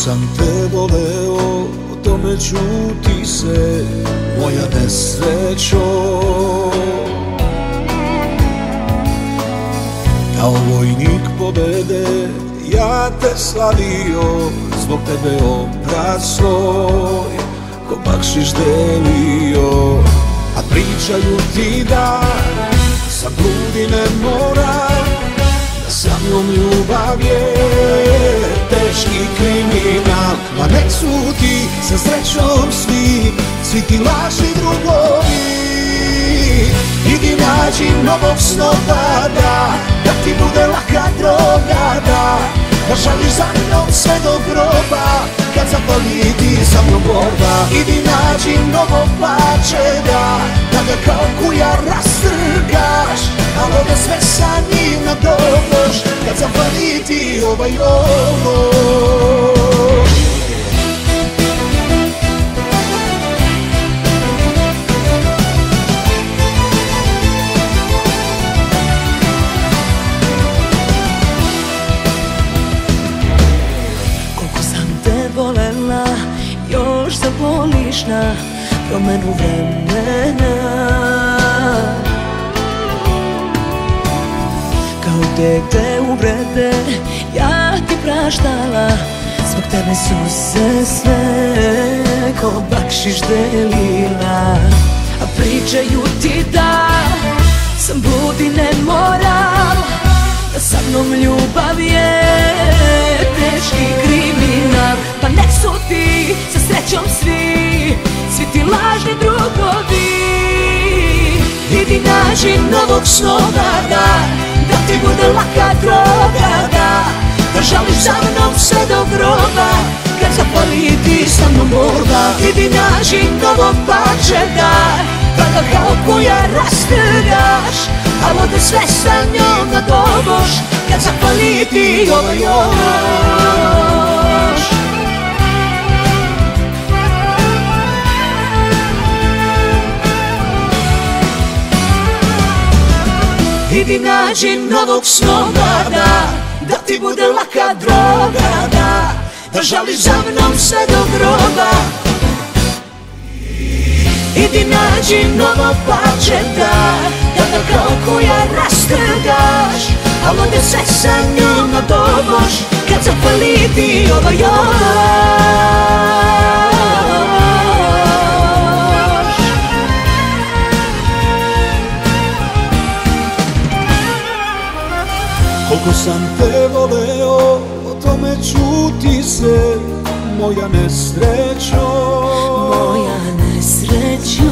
sam te voleo, o tome ćuti se moja nesrećo. Kao vojnik pobede ja te slavio, zbog tebe obraz svoj ko bakšiš delio. A pričaju ti da sam blud i nemoral, da sa mnom ljubav je teški kriminal. Ma nek su ti sa srećom svi ti lažni drugovi. Idi nađi novog snoba da ti bude laka droga, da žališ za mnom sve do groba, kad zapali ti sa mnom borba. Idi nađi novog plačega, da ga kao kuja rastrgaš, a vode sve sa njim nadoboš, kad zapali ti ovaj ološ. Još zavoliš na promenu vremena, kao dete uvrede ja ti praštala, zbog tebe suze sve ko bakšiš delila. A pričaju ti da sam blud i nemoral, da sa mnom ljubav je teški kriminal. Pa nek su ti sa srećom svi ti lažni drugovi. Idi nađi novog snoga, da ti bude laka droga, da žališ za mnom sve do groba, kad zapali ti sa mnom borba. Idi nađi novog pačega, da ga kao kuja rastrgaš, a vode sve sa njom nadoboš, kad zapali ti ovaj još. Idi nađi novog snoga, da ti bude laka droga, da žališ za mnom sve do groba. Idi nađi novo pače, da ga kao kuja rastrgaš, a vode sve sa njom nadoboš, kad zapali ti ovaj još. Koliko sam te voleo, o tome ćuti se moja nesrećo. Moja nesrećo.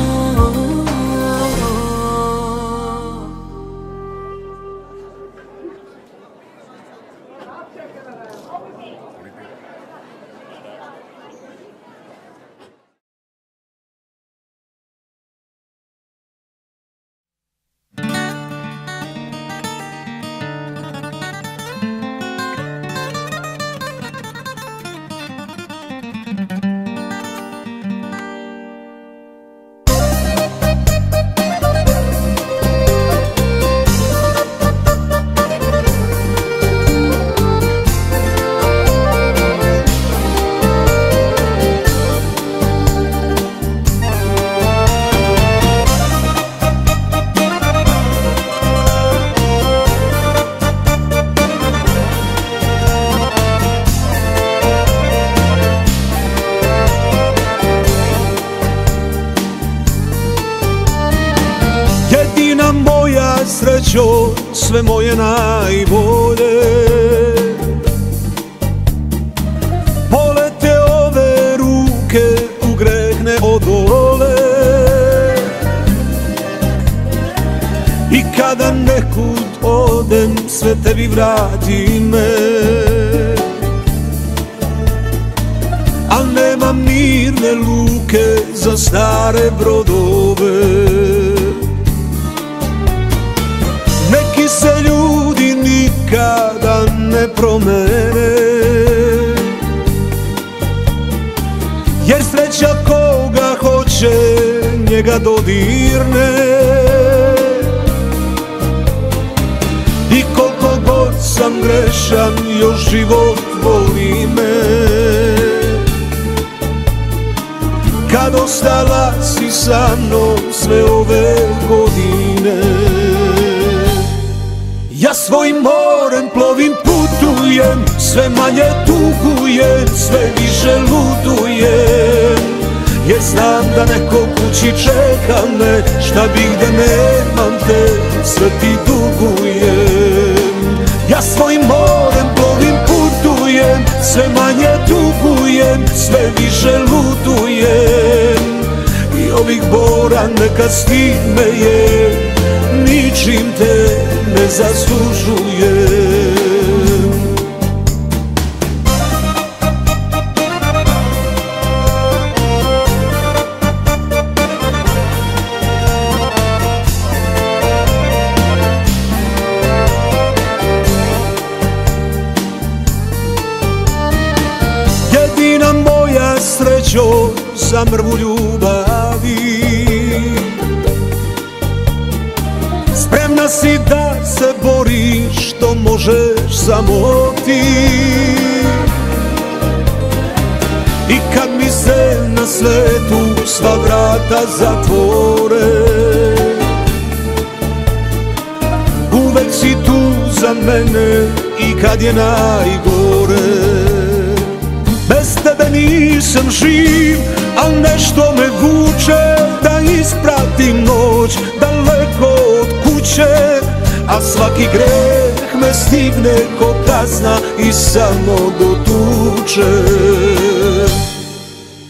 Srećo, sve moje najbolje, polete ove ruke, u greh ne odole. I kada nekud odem, sve tebi vrati me, al nemam mirne luke za stare brodove. Neki se ljudi nikada ne promene, jer sreća koga hoće njega dodirne. I koliko god sam grešan, još život voli me. Kad ostala si sa mnom sve ove godine. Ja svojim morem plovim, putujem, sve manje tugujem, sve više ludujem, jer znam da neko kući čeka me, šta bih da nemam te, sve ti dugujem. Ja svojim morem plovim, putujem, sve manje tugujem, sve više ludujem, i ovih bora neka stime je, ničim te ne zaslužujem. Jedina moja srećo za mrvu ljubavi, spremna si da se boriš, što možeš samo ti. I kad mi se na svetu sva vrata zatvore, uvek si tu za mene i kad je najgore. Bez tebe nisam živ, al nešto me vuče da ispratim noć daleko od kuće, a svaki greh me stigne ko kazna i samo dotuče.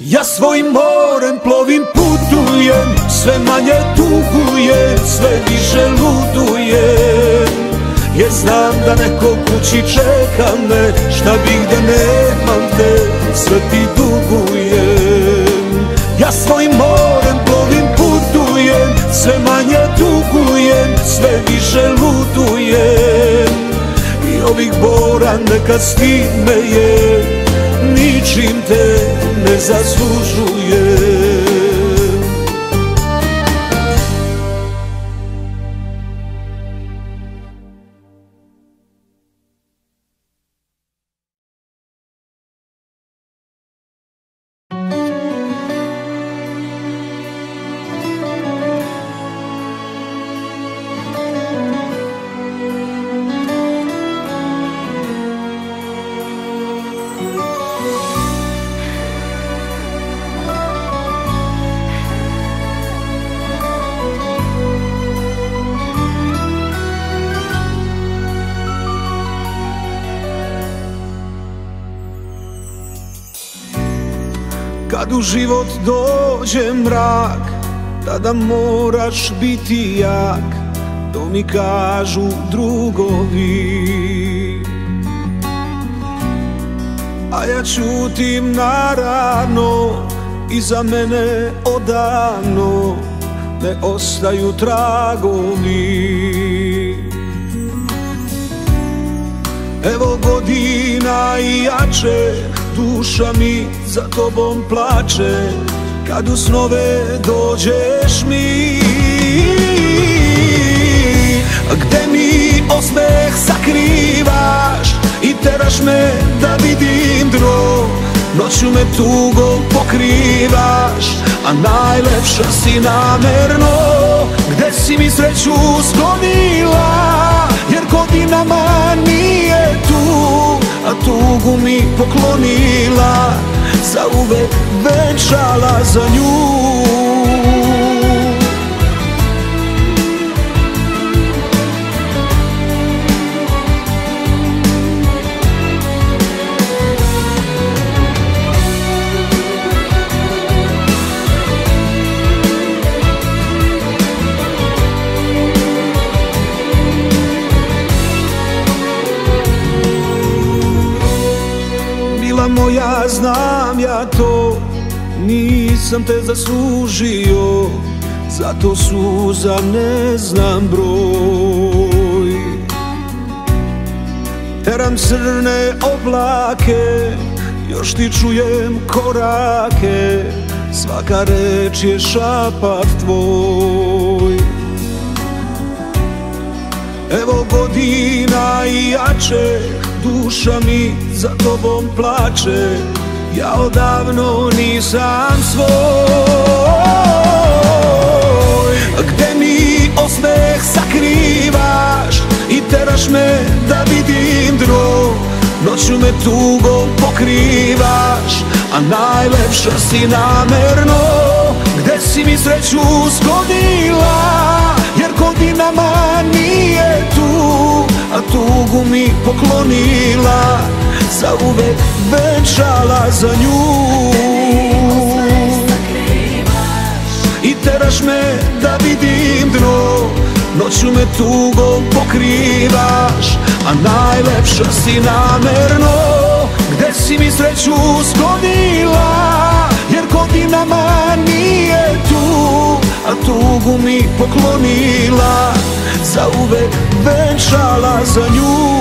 Ja svojim morem plovim, putujem, sve manje tugujem, sve više ludujem, jer znam da neko kući čeka me, šta bih da nemam te, sve ti dugujem. Ja svojim morem plovim, putujem, sve manje tugujem, sve više ludujem, i ovih bora neka stime je, ničim te ne zaslužujem. Kad u život dođe mrak, tada moraš biti jak, to mi kažu drugovi. A ja ćutim naravno, iza mene odavno ne ostaju tragovi. Evo godina i jače, duša mi za tobom plače, kad u snove dođeš mi. Gde mi osmeh sakrivaš i teraš me da vidim dno, noću me tugom pokrivaš, a najlepša si namerno. Gde si mi sreću sklonila, jer godinama nije tu, a tugu mi poklonila, zauvek venčala za nju. Moja, znam ja to, nisam te zaslužio, zato suza ne znam broj. Teram crne oblake, još ti čujem korake, svaka reč je šapat tvoj. Evo godina i jače, duša mi za tobom plače, ja odavno nisam svoj. Gde mi osmeh sakrivaš i teraš me da vidim drog, noću me tugom pokrivaš, a najlepša si namerno. Gde si mi sreću sklonila, jer godinama nije tu, a tugu mi poklonila, zauvek venčala za nju. I teraš me da vidim dno, noću me tugom pokrivaš, a najlepša si namerno. Gde si mi sreću sklonila, jer godinama nije tu, a tugu mi poklonila, zauvek venčala za nju.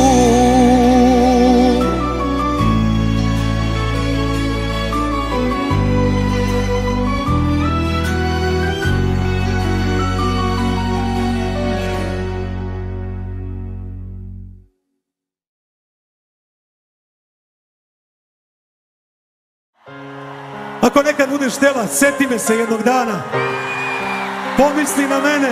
Ako nekad budeš htjela, sjeti me se jednog dana, pomisli na mene.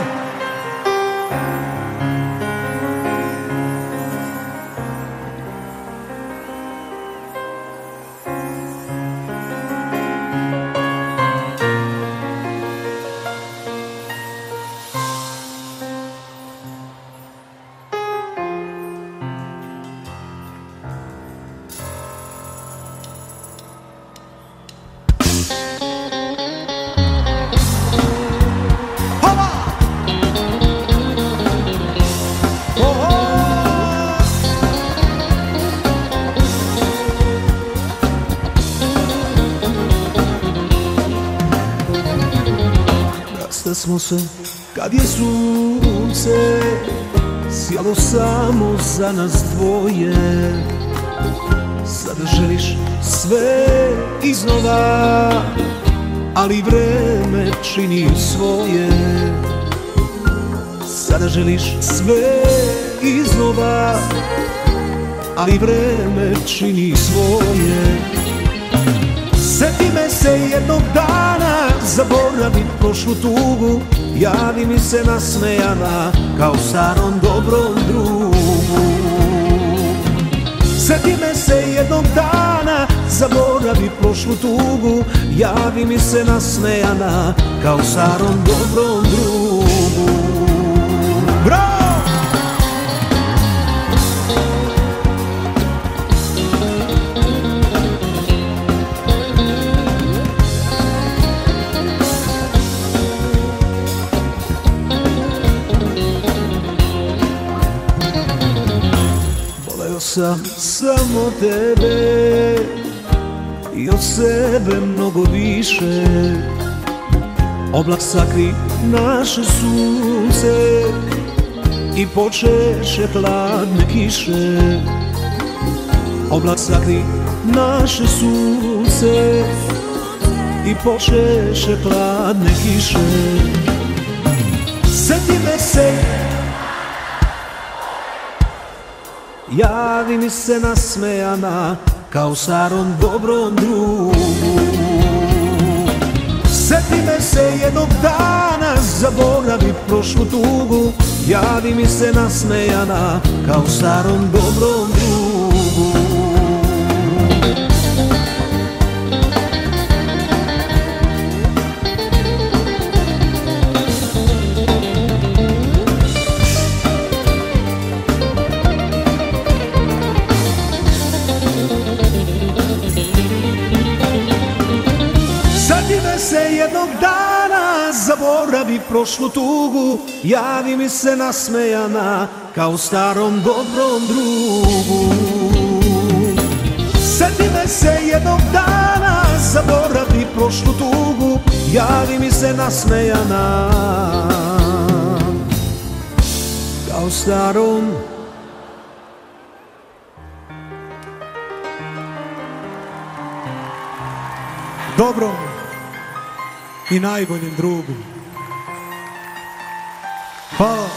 Smo se kad je sunce sjelo samo za nas dvoje. Sada želiš sve iznova, ali vreme čini svoje. Sada želiš sve iznova, ali vreme čini svoje. Sjeti me se jednog dana, zaboravim prošlu tugu, javi mi se nasmejana kao starom dobrom drugu. Sjeti me se jednog dana, zaboravi prošlu tugu, javi mi se nasmejana kao starom dobrom drugu. Bravo! Sam samo tebe i od sebe mnogo više. Oblak sakri naše sunce i počeše hladne kiše. Oblak sakri naše sunce i počeše hladne kiše. Sjeti me se, javi mi se nasmejana kao starom dobrom drugu. Sjeti me se jednog dana, zaboravi prošlu tugu, javi mi se nasmejana kao starom dobrom drugu. Jednog dana, zaboravi prošlu tugu, javi mi se nasmejana kao starom dobrom drugu. Sjeti me se jednog dana, zaboravi prošlu tugu, javi mi se nasmejana kao starom dobrom i najboljem drugu. Hvala.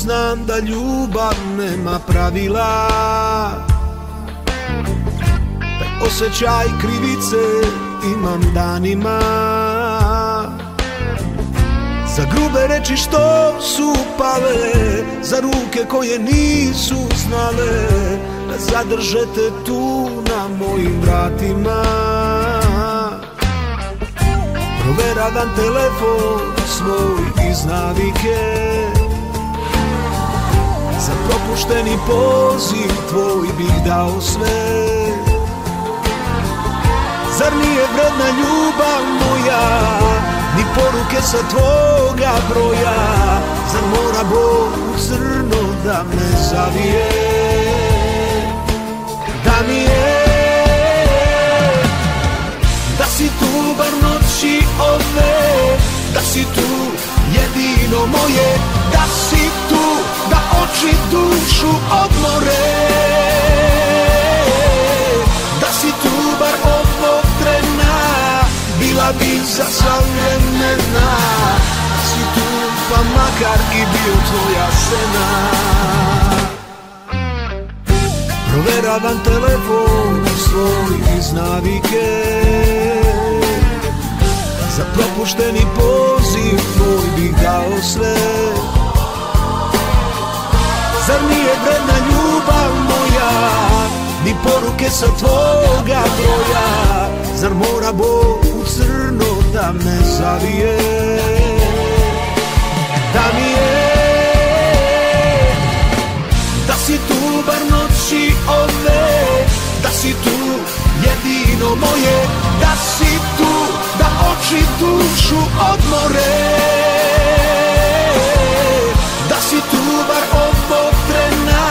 znam da ljubav nema pravila. Taj osjećaj krivice imam danima. Za grube reči što su pale, za ruke koje nisu znale da zadrže te tu na mojim vratima. Proveravam telefon svoj iz navike, za propušteni poziv tvoj bih dao sve. Zar nije vredna ljubav moja, ni poruke sa tvoga broja? Zar mora Bog u crno da me zavije? Da mi je, da si tu bar noći ove, da si tu jedino moje, da si tu, da oči dušu odmore, da si tu bar ovog trena, bila bi za sva vremena. Da si tu pa makar i bio tvoja sena. Proveravam telefon svoj iz navike, za propušteni poziv tvoj bih dao sve. Zar nije vredna ljubav moja, ni poruke sa tvoga broja? Zar mora Bog u crno da me zavije? Da mi je, da si tu bar noći ove, da si tu jedino moje, da si tu, da oči dušu odmore, da si tu bar ovog trena,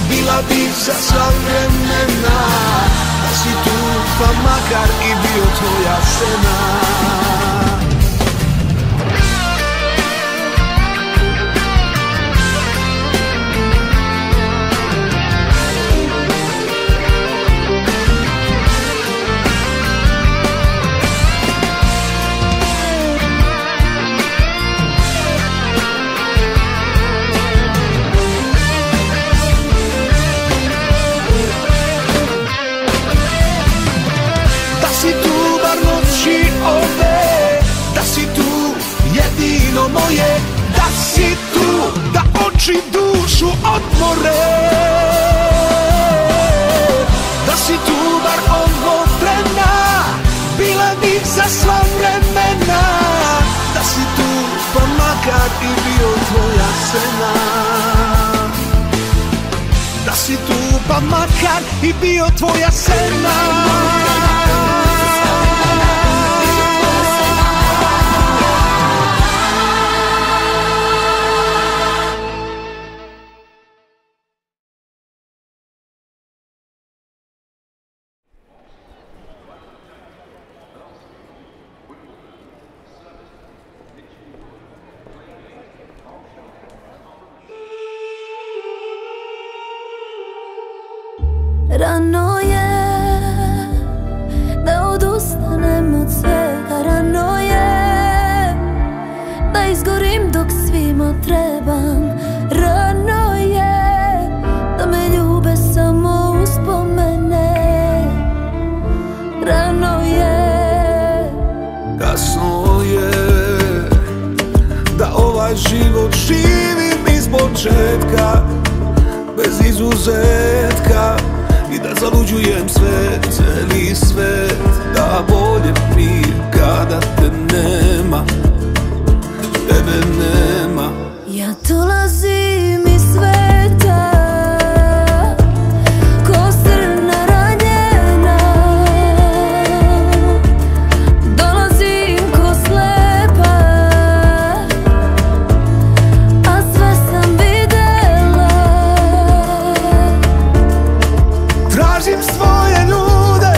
bila bi za sva vremena. Da si tu pa makar i bio tvoja sena. Moje, da si tu, da oči dušu odmore, da si tu bar ovog trena, bila bi za sva vremena. Da si tu pa makar i bio tvoja sena. Da si tu pa makar i bio tvoja sena. Rano je da odustanem od svega, rano je da izgorim dok svima trebam, rano je da me ljube samo uspomene, rano je, kasno je da ovaj život živim iz početka, bez izuzetka. I da zaluđujem sve, cijeli svet, da bolje mi kada te nema, tebe nema. ja dolazim iz sveta ko srna ranjena, dolazim ko slepa, a sve sam videla. Tražim svoje ljude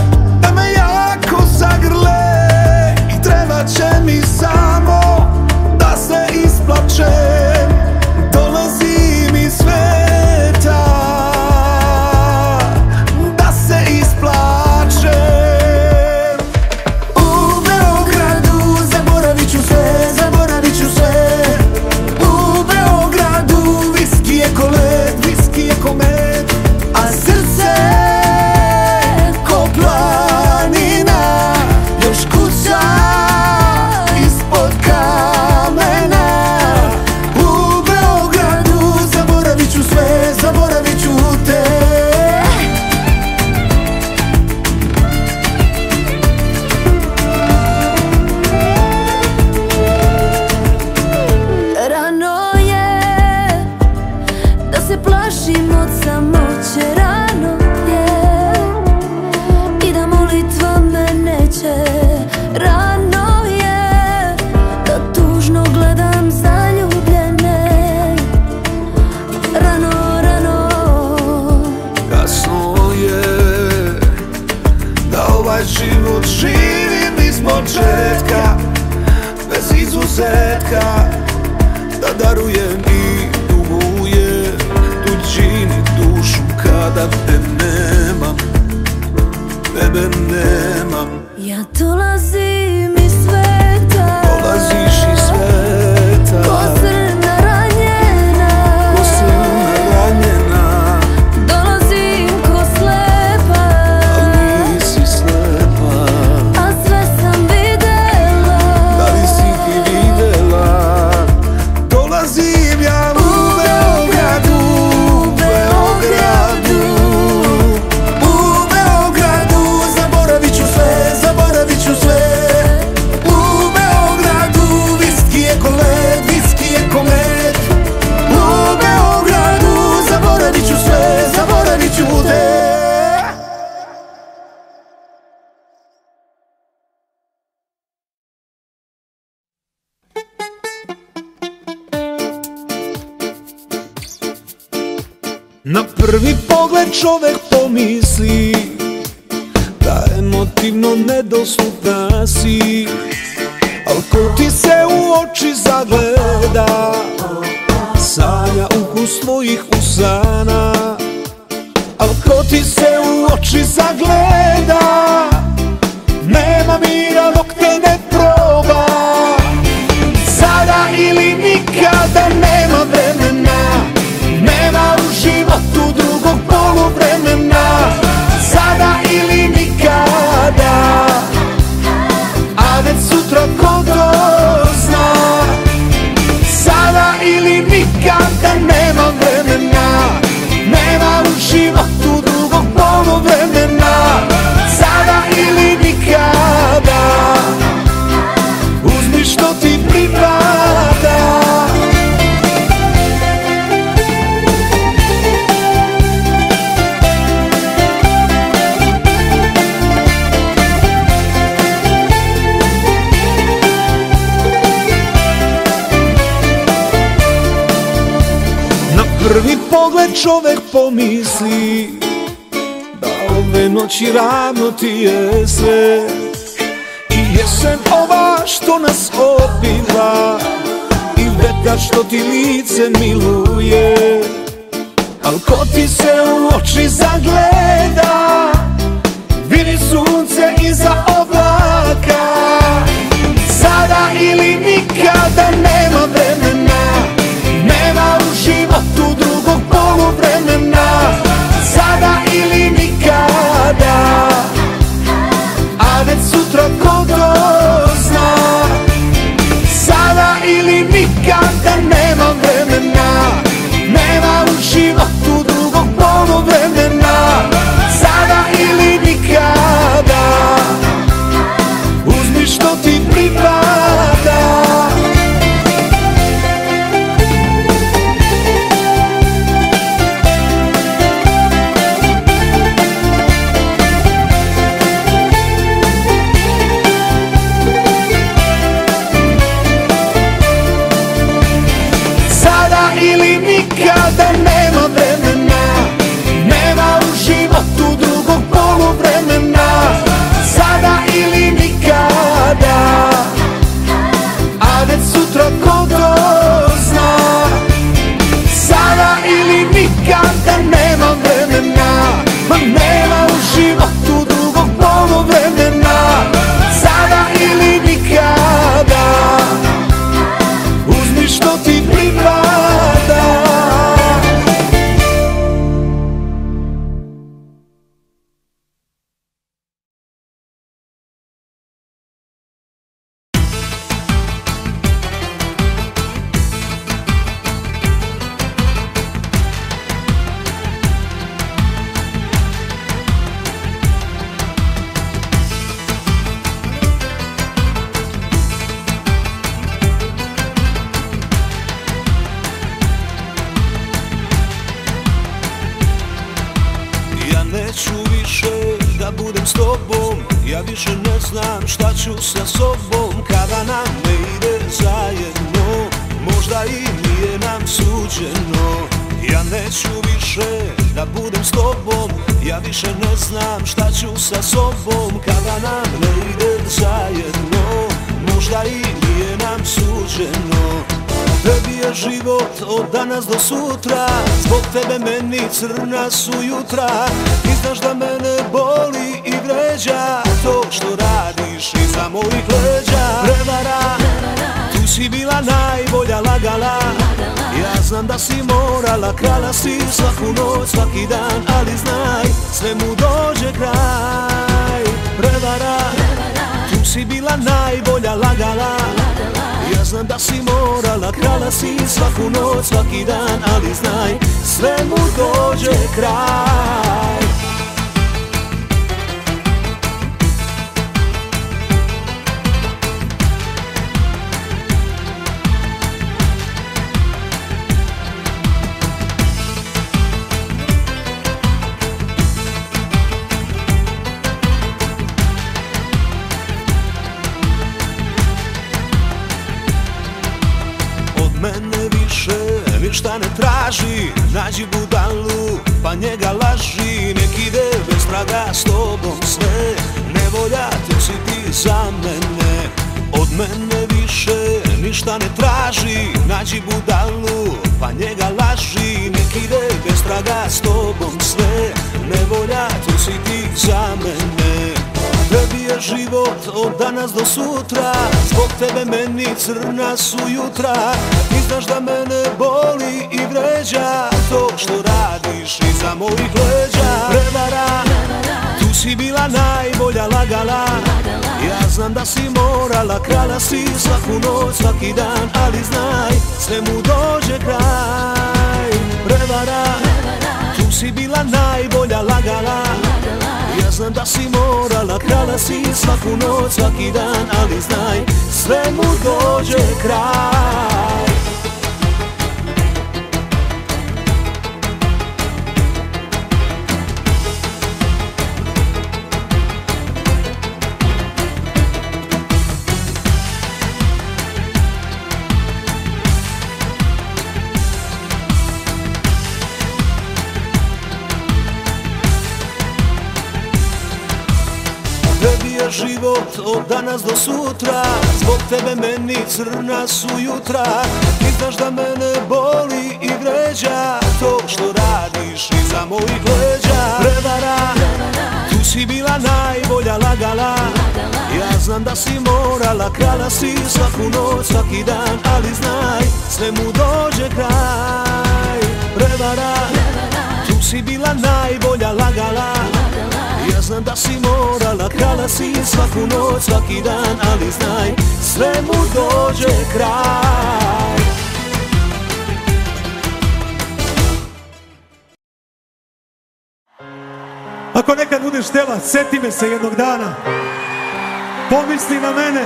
Rano je da tužno gledam zaljubljene. Rano, rano. Kasno je da ovaj život živim iz početka, bez izuzetka, da darujem i dugujem tuđini dušu kada te nemam, tebe nemam. Ja dolazim iz sveta, Dolaziš iz sveta, ko srna ranjena, ko srna ranjena, dolazim ko slepa, al nisi slepa. a sve sam videla. Da li si ti videla? Dolazim ja u Beogradu, u Beogradu, u Beogradu. Zaboravit ću sve, zaboravit ću sve. U Beogradu, viski je ko led, viski je ko med. U Beogradu, zaboravit ću sve, zaboravit ću te. Na prvi pogled čovek pomisli da emotivno nedostupna si, al ko ti se u oči zagleda, sanja ukus tvojih usana. Al ko ti se u oči zagleda, nema mira dok te ne proba. Sada ili nikada, nema vremena, nema u životu drugog poluvremena. Sada ili nikada, a već sutra ko to zna. Sada ili nikada, nema vremena, nema u životu drugog poluvremena. Sada ili nikada, uzmi što ti pripada. Prvi pogled čovek pomisli da ove noći ravno ti je sve, i jesen ova što nas obiva, i vetar što ti lice miluje. Al ko ti se u oči zagleda, vidi sunce iza oblaka. Sada ili nikada, nema vremena, nema u životu drugog poluvremena. Sada ili nikada, a već sutra ko to zna. Sada ili nikada, nema vremena, nema u životu drugog poluvremena. Sada tobom, ja više ne znam šta ću sa sobom. Kada nam ne ide zajedno, možda i nije nam suđeno. Ja neću više da budem s tobom, ja više ne znam šta ću sa sobom. Kada nam ne ide zajedno, možda i nije nam suđeno. Tebi je život od danas do sutra, zbog tebe meni crna su jutra. Ti znaš da mene boli i vređa to što radiš iza mojih leđa. Prevara, tu si bila najbolja, lagala. Ja znam da si morala, krala si svaku noć, svaki dan, ali znaj, sve mu dođe kraj. Prevara, tu si bila najbolja, lagala. Ja znam da si morala, krala si svaku noć, svaki dan, ali znaj, sve mu dođe kraj. Mene više ništa ne traži, nađi budalu pa njega laži. Nek ide bez traga s tobom sve, nevolja te si ti za mene. Od mene više ništa ne traži, nađi budalu pa njega laži. Nek ide bez traga s tobom sve, nevolja te si ti za mene. Tebi je život od danas do sutra, zbog tebe meni crna su jutra. Ti znaš da mene boli i vređa to što radiš iza mojih leđa. Prevara, tu si bila najbolja, lagala. Ja znam da si morala, krala si svaku noć, svaki dan, ali znaj, sve mu dođe kraj. Prevara, tu si bila najbolja, lagala. Ja znam da si morala, krala si svaku noć, svaki dan, ali znaj, sve mu dođe kraj. Tebi je život od danas do sutra, zbog tebe meni crna su jutra. Ti znaš da mene boli i vređa to što radiš iza mojih leđa. Prevara, tu si bila najbolja, lagala. Ja znam da si morala, krala si svaku noć, svaki dan, ali znaj, sve mu dođe kraj. Prevara, tu si bila najbolja, lagala. Ja znam da si morala, krala si svaku noć, svaki dan, ali znaj, sve mu dođe kraj. Ako nekad budeš htjela, sjeti me se jednog dana, pomisli na mene.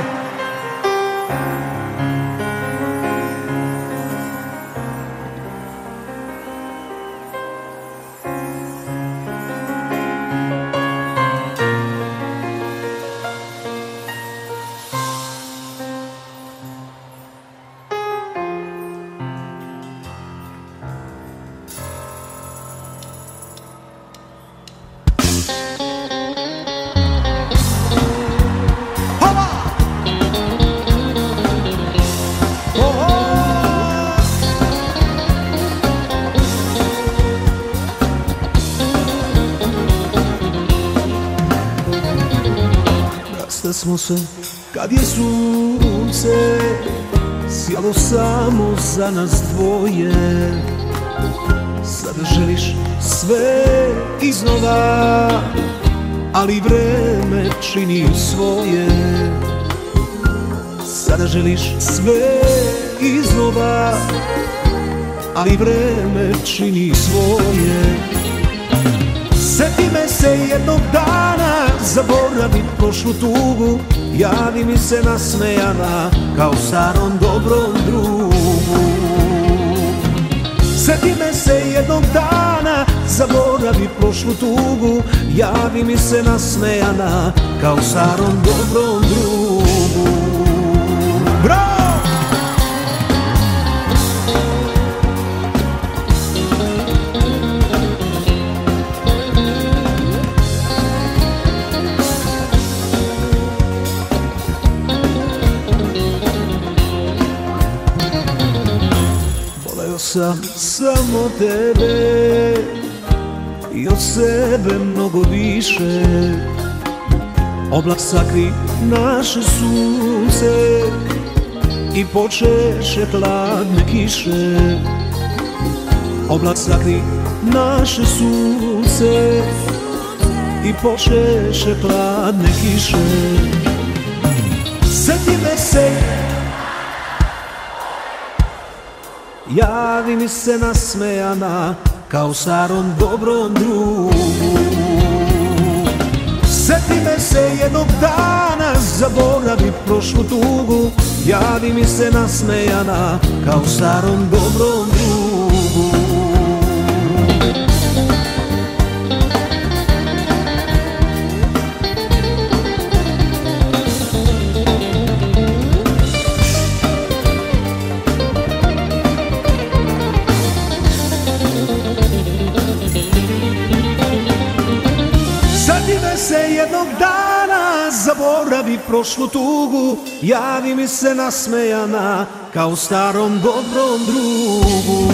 Smo se kad je sunce sjelo samo za nas dvoje. Sada želiš sve iznova, ali vreme čini svoje. Sada želiš sve iznova, ali vreme čini svoje. Sjeti me se jednog dana, zaboravim prošlu tugu, javi mi se nasmejana kao starom dobrom drugu. Sjeti me se jednog dana, zaboravi prošlu tugu. Javi mi se nasmejana kao starom dobrom drugu. Bravo! Sam samo tebe i od sebe mnogo više. Oblak sakri naše sunce i počeše hladne kiše. Oblak sakri naše sunce i počeše hladne kiše. Sjeti me se, javi mi se nasmejana kao starom dobrom drugu. Sjeti me se jednog dana, zaboravi prošlu tugu. Javi mi se nasmejana kao starom dobrom drugu. Se jednog dana, zaboravi prošlu tugu. Javi mi se nasmejana kao starom dobrom drugu.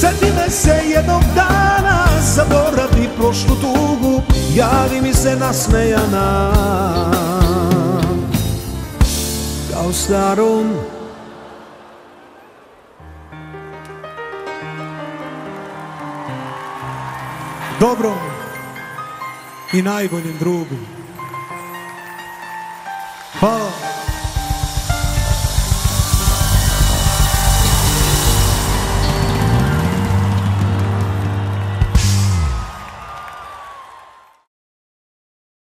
Sjeti me se jednog dana, zaboravi prošlu tugu. Javi mi se nasmejana kao starom dobrom i najboljem drugu. Hvala.